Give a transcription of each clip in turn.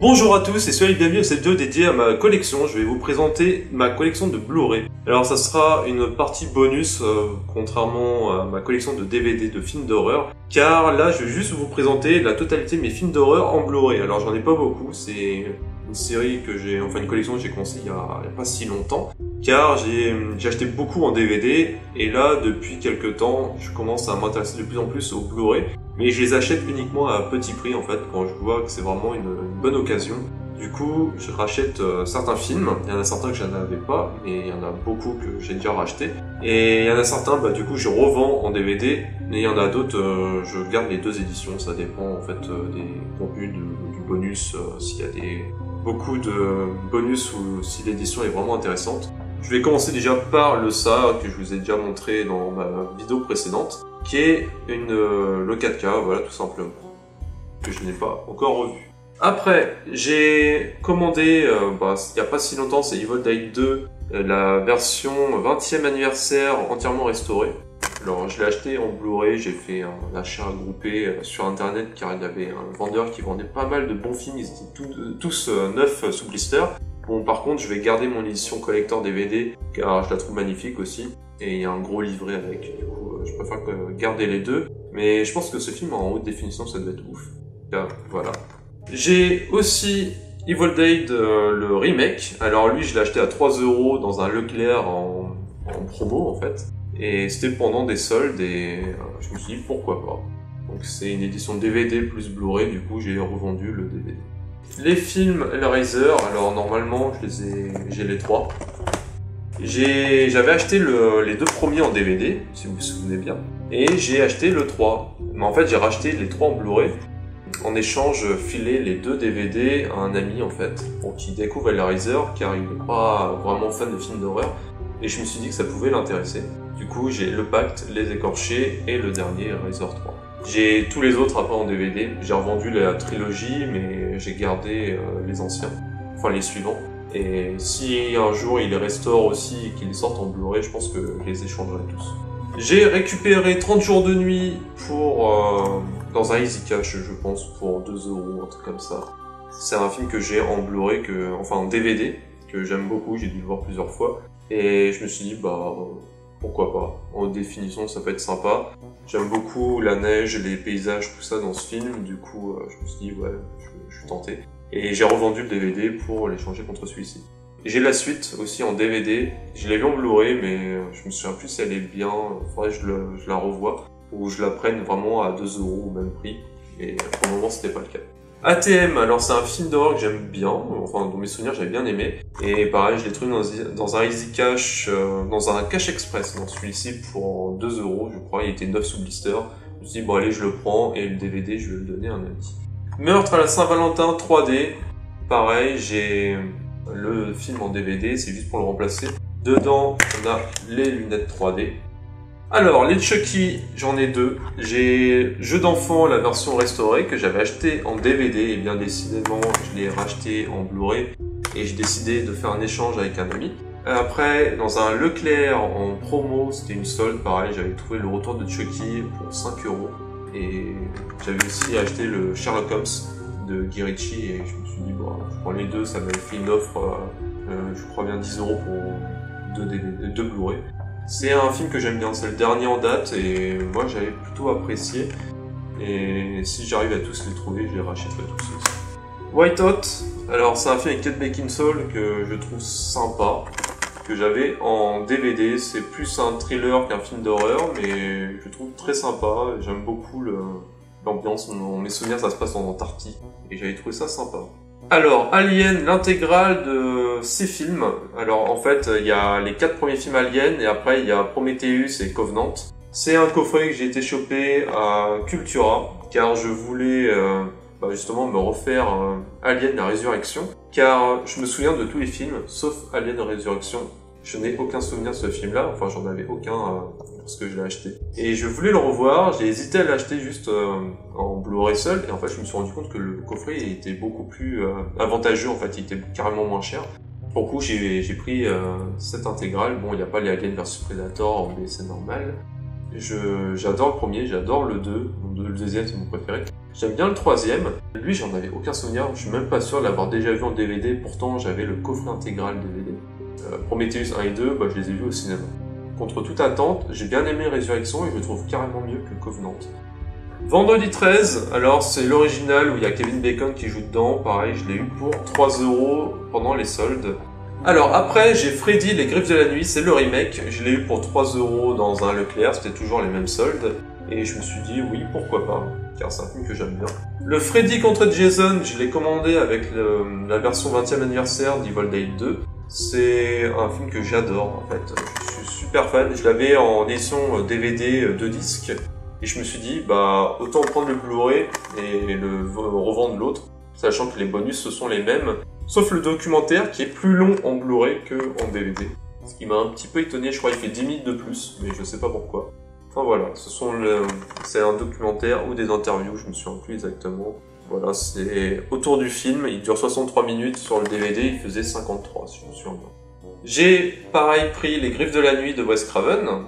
Bonjour à tous et soyez bienvenus à cette vidéo dédiée à ma collection. Je vais vous présenter ma collection de Blu-ray. Alors ça sera une partie bonus contrairement à ma collection de DVD de films d'horreur, car là je vais juste vous présenter la totalité de mes films d'horreur en Blu-ray. Alors j'en ai pas beaucoup, c'est une série que j'ai, enfin une collection que j'ai commencé il y a pas si longtemps, car j'ai acheté beaucoup en DVD et là depuis quelques temps je commence à m'intéresser de plus en plus au Blu-ray. Mais je les achète uniquement à petit prix en fait, quand je vois que c'est vraiment une bonne occasion. Du coup, je rachète certains films, il y en a certains que je n'avais pas, mais il y en a beaucoup que j'ai déjà racheté. Et il y en a certains, du coup, je revends en DVD, mais il y en a d'autres, je garde les deux éditions, ça dépend en fait des contenus du bonus, s'il y a beaucoup de bonus ou si l'édition est vraiment intéressante. Je vais commencer déjà par le ça que je vous ai déjà montré dans ma vidéo précédente, qui est le 4K, voilà tout simplement, que je n'ai pas encore revu. Après, j'ai commandé, il n'y a pas si longtemps, c'est Evil Dead 2, la version 20e anniversaire entièrement restaurée. Alors je l'ai acheté en Blu-ray, j'ai fait un achat groupé sur internet car il y avait un vendeur qui vendait pas mal de bons films, ils étaient tous neufs sous blister. Bon, par contre, je vais garder mon édition collector DVD car je la trouve magnifique aussi. Et il y a un gros livret avec, du coup, je préfère garder les deux. Mais je pense que ce film en haute définition, ça doit être ouf. Là, voilà. J'ai aussi Evil Dead, le remake. Alors lui, je l'ai acheté à 3 € dans un Leclerc en promo, en fait. Et c'était pendant des soldes et je me suis dit, pourquoi pas. Donc c'est une édition DVD plus Blu-ray, du coup, j'ai revendu le DVD. Les films Hellraiser, alors normalement, j'ai les trois. J'avais acheté les deux premiers en DVD, si vous vous souvenez bien, et j'ai acheté le 3. Mais en fait, j'ai racheté les 3 en Blu-ray. En échange, filé les 2 DVD à un ami, en fait, pour qu'il découvre Hellraiser, car il n'est pas vraiment fan de films d'horreur. Et je me suis dit que ça pouvait l'intéresser. Du coup, j'ai Le Pacte, Les Écorchés et le dernier, Hellraiser 3. J'ai tous les autres après en DVD. J'ai revendu la trilogie, mais j'ai gardé les anciens, enfin les suivants. Et si un jour il les restaure aussi et qu'ils sortent en Blu-ray, je pense que je les échangerai tous. J'ai récupéré 30 jours de nuit dans un Easy Cash, je pense, pour 2 €, un truc comme ça. C'est un film que j'ai en Blu-ray, enfin en DVD, que j'aime beaucoup, j'ai dû le voir plusieurs fois. Et je me suis dit, pourquoi pas. En haute définition, ça peut être sympa. J'aime beaucoup la neige, les paysages, tout ça dans ce film. Du coup, je me suis dit, ouais, je suis tenté. Et j'ai revendu le DVD pour l'échanger contre celui-ci. J'ai la suite aussi en DVD. Je l'ai vu en Blu-ray, mais je me souviens plus si elle est bien. Faudrait que je la revoie. Ou je la prenne vraiment à 2 € au même prix. Et pour le moment, c'était pas le cas. ATM, alors c'est un film d'horreur que j'aime bien. Enfin, dans mes souvenirs, j'avais bien aimé. Et pareil, je l'ai trouvé dans un Easy Cash, dans un Cash Express, dans celui-ci pour 2 €, je crois. Il était 9 sous blister. Je me suis dit, bon allez, je le prends. Et le DVD, je vais le donner à un ami. Meurtre à la Saint-Valentin 3D, pareil, j'ai le film en DVD, c'est juste pour le remplacer. Dedans, on a les lunettes 3D. Alors, les Chucky, j'en ai deux. J'ai Jeux d'enfant, la version restaurée, que j'avais acheté en DVD, et bien décidément, je l'ai racheté en Blu-ray, et j'ai décidé de faire un échange avec un ami. Après, dans un Leclerc en promo, c'était une solde, pareil, j'avais trouvé le retour de Chucky pour 5 €. Et j'avais aussi acheté le Sherlock Holmes de Guy Ritchie et je me suis dit, je prends les deux, ça m'avait fait une offre, je crois bien 10 € pour deux Blu-ray. C'est un film que j'aime bien, c'est le dernier en date et moi j'avais plutôt apprécié. Et si j'arrive à tous les trouver, je les rachèterai tous aussi. White Hot, alors c'est un film avec Kate Beckinsale que je trouve sympa. Que j'avais en DVD, c'est plus un thriller qu'un film d'horreur, mais je trouve très sympa, j'aime beaucoup l'ambiance, mes souvenirs ça se passe en Antarctique, et j'avais trouvé ça sympa. Alors, Alien, l'intégrale de ces films, alors en fait il y a les 4 premiers films Alien, et après il y a Prometheus et Covenant. C'est un coffret que j'ai été chopé à Cultura, car je voulais justement me refaire Alien la Résurrection, car je me souviens de tous les films, sauf Alien la Résurrection. Je n'ai aucun souvenir de ce film-là, enfin j'en avais aucun parce que je l'ai acheté. Et je voulais le revoir, j'ai hésité à l'acheter juste en Blu-ray seul, et en fait je me suis rendu compte que le coffret était beaucoup plus avantageux, en fait il était carrément moins cher. Pour le coup j'ai pris cette intégrale, bon il n'y a pas les Alien vs Predator, mais c'est normal. J'adore le premier, j'adore le 2, le deuxième c'est mon préféré. J'aime bien le troisième. Lui, j'en avais aucun souvenir. Je suis même pas sûr de l'avoir déjà vu en DVD. Pourtant, j'avais le coffret intégral DVD. Prometheus 1 et 2, bah, je les ai vus au cinéma. Contre toute attente, j'ai bien aimé Résurrection et je le trouve carrément mieux que Covenant. Vendredi 13, alors c'est l'original où il y a Kevin Bacon qui joue dedans. Pareil, je l'ai eu pour 3€ pendant les soldes. Alors après, j'ai Freddy, les Griffes de la Nuit, c'est le remake. Je l'ai eu pour 3€ dans un Leclerc, c'était toujours les mêmes soldes. Et je me suis dit, oui, pourquoi pas, car c'est un film que j'aime bien. Le Freddy contre Jason, je l'ai commandé avec la version 20e anniversaire d'Evil Dead 2. C'est un film que j'adore, en fait. Je suis super fan. Je l'avais en édition DVD 2 disques. Et je me suis dit, bah, autant prendre le Blu-ray et le revendre l'autre, sachant que les bonus, ce sont les mêmes. Sauf le documentaire qui est plus long en Blu-ray que en DVD. Ce qui m'a un petit peu étonné, je crois qu'il fait 10 minutes de plus, mais je sais pas pourquoi. Enfin voilà, c'est un documentaire ou des interviews, je me souviens plus exactement. Voilà, c'est autour du film, il dure 63 minutes, sur le DVD il faisait 53 si je me souviens bien. J'ai pareil pris Les Griffes de la Nuit de Wes Craven,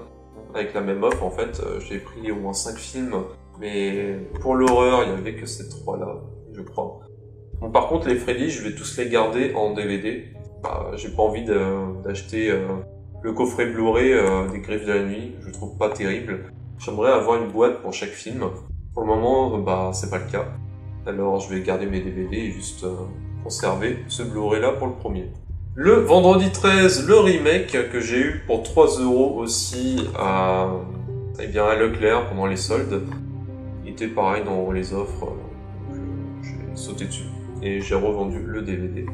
avec la même offre en fait, j'ai pris au moins 5 films, mais pour l'horreur il y avait que ces 3 là, je crois. Bon, par contre les Freddy, je vais tous les garder en DVD, bah, j'ai pas envie d'acheter le coffret Blu-ray des Griffes de la Nuit, je le trouve pas terrible. J'aimerais avoir une boîte pour chaque film. Pour le moment, bah c'est pas le cas. Alors je vais garder mes DVD et juste conserver ce Blu-ray là pour le premier. Le vendredi 13, le remake que j'ai eu pour 3€ aussi à Leclerc pendant les soldes. Il était pareil dans les offres, donc j'ai sauté dessus et j'ai revendu le DVD.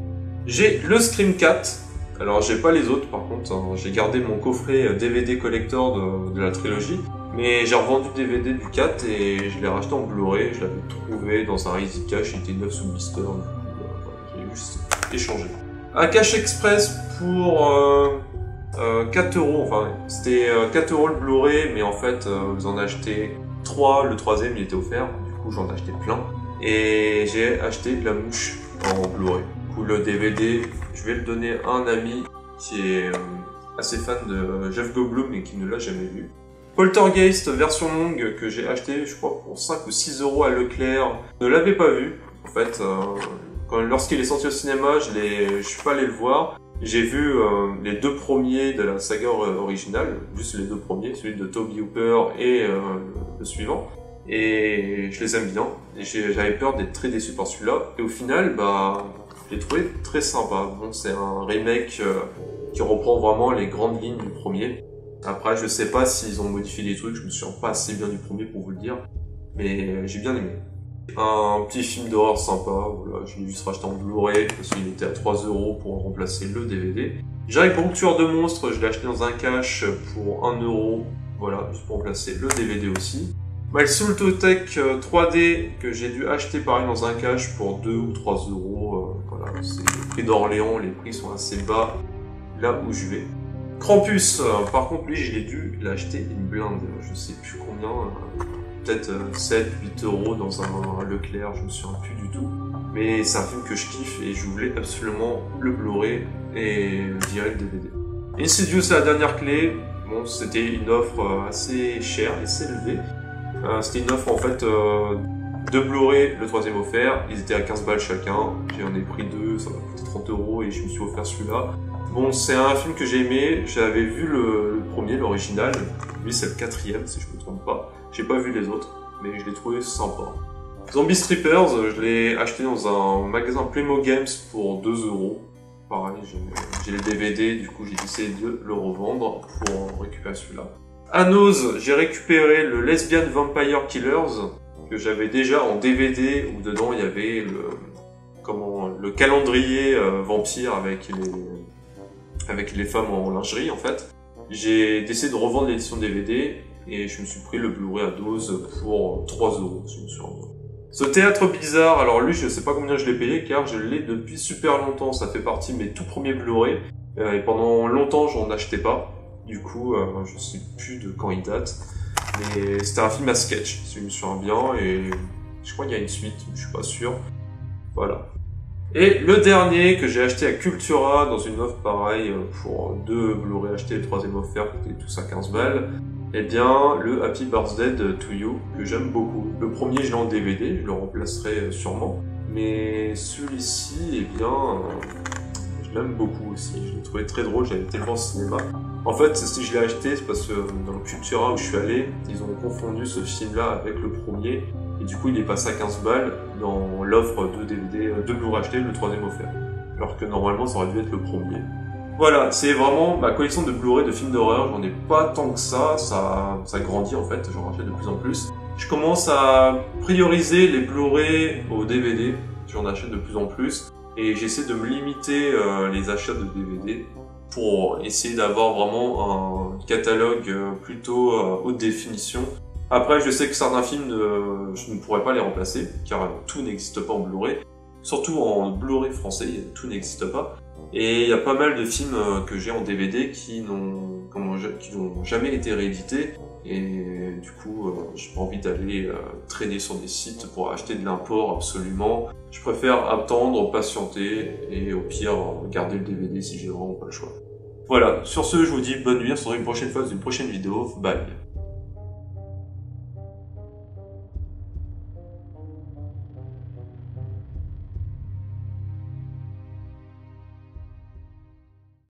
J'ai le Scream 4. Alors j'ai pas les autres par contre, hein. J'ai gardé mon coffret DVD collector de la trilogie, mais j'ai revendu le DVD du 4 et je l'ai racheté en Blu-ray, je l'avais trouvé dans un Easy Cash, il était neuf sous blister, du coup j'ai juste échangé. Un Cash Express pour 4€, enfin c'était 4€ le Blu-ray, mais en fait vous en achetez 3, le troisième il était offert, du coup j'en ai acheté plein, et j'ai acheté La Mouche en Blu-ray. Le DVD, je vais le donner à un ami qui est assez fan de Jeff Goldblum mais qui ne l'a jamais vu. Poltergeist version longue que j'ai acheté je crois pour 5 ou 6€ à Leclerc, je ne l'avais pas vu en fait. Lorsqu'il est sorti au cinéma, je suis pas allé le voir. J'ai vu les 2 premiers de la saga originale, juste les 2 premiers, celui de Toby Hooper et le suivant. Et je les aime bien. Et j'avais peur d'être très déçu par celui-là. Et au final, bah, je l'ai trouvé très sympa. Bon, c'est un remake qui reprend vraiment les grandes lignes du premier. Après, je sais pas s'ils ont modifié des trucs, je me souviens pas assez bien du premier pour vous le dire. Mais j'ai bien aimé. Un petit film d'horreur sympa, voilà, je l'ai juste racheté en Blu-ray parce qu'il était à 3€ pour remplacer le DVD. Jack Broncture de Monstres, je l'ai acheté dans un cash pour 1€, voilà, juste pour remplacer le DVD aussi. My Soul to Tech 3D que j'ai dû acheter pareil dans un cash pour 2 ou 3€, voilà, c'est le prix d'Orléans, les prix sont assez bas là où je vais. Krampus, par contre lui je l'ai dû l'acheter une blinde, je sais plus combien, peut-être 7-8€ dans un Leclerc, je me souviens plus du tout. Mais c'est un film que je kiffe et je voulais absolument le Blu-ray et virer le DVD. Insidious, la dernière clé, bon c'était une offre assez chère, assez élevée. C'était une offre en fait de Blu-ray, le troisième offert, ils étaient à 15 balles chacun, j'en ai pris 2, ça m'a coûté 30€ et je me suis offert celui-là. Bon, c'est un film que j'ai aimé, j'avais vu le premier, l'original, lui c'est le 4e si je me trompe pas, j'ai pas vu les autres, mais je l'ai trouvé sympa. Zombie Strippers, je l'ai acheté dans un magasin Playmo Games pour 2€, pareil, j'ai les DVD, du coup j'ai décidé de le revendre pour récupérer celui-là. À Nose, j'ai récupéré le Lesbian Vampire Killers, que j'avais déjà en DVD, où dedans il y avait le calendrier vampire avec les femmes en lingerie en fait. J'ai décidé de revendre l'édition DVD, et je me suis pris le Blu-ray à dose pour 3€, si je me souviens bien. Ce Théâtre Bizarre, alors lui je sais pas combien je l'ai payé, car je l'ai depuis super longtemps, ça fait partie de mes tout premiers Blu-ray, et pendant longtemps j'en achetais pas. Du coup, je sais plus de quand il date, mais c'était un film à sketch, si je me souviens bien, et je crois qu'il y a une suite, je suis pas sûr. Voilà. Et le dernier que j'ai acheté à Cultura, dans une offre pareille, pour 2 Blu-ray achetés, le troisième offert, qui était tous à 15 balles, Eh bien, le Happy Birthday to You, que j'aime beaucoup. Le premier, je l'ai en DVD, je le remplacerai sûrement. Mais celui-ci, eh bien, je l'aime beaucoup aussi. Je l'ai trouvé très drôle, j'avais été le voir au cinéma. En fait, si je l'ai acheté, c'est parce que dans le Cultura où je suis allé, ils ont confondu ce film-là avec le premier. Et du coup, il est passé à 15 balles dans l'offre de DVD, de Blu-ray acheté, le troisième offert. Alors que normalement, ça aurait dû être le premier. Voilà, c'est vraiment ma collection de Blu-ray de films d'horreur. J'en ai pas tant que ça grandit en fait, j'en rachète de plus en plus. Je commence à prioriser les Blu-ray au DVD, j'en achète de plus en plus. Et j'essaie de me limiter les achats de DVD pour essayer d'avoir vraiment un catalogue plutôt haute définition. Après, je sais que certains films, je ne pourrais pas les remplacer, car tout n'existe pas en Blu-ray. Surtout en Blu-ray français, tout n'existe pas. Et il y a pas mal de films que j'ai en DVD qui n'ont jamais été réédités. Et du coup, j'ai pas envie d'aller traîner sur des sites pour acheter de l'import absolument. Je préfère attendre, patienter et au pire garder le DVD si j'ai vraiment pas le choix. Voilà, sur ce, je vous dis bonne nuit, on se retrouve une prochaine fois dans une prochaine vidéo. Bye.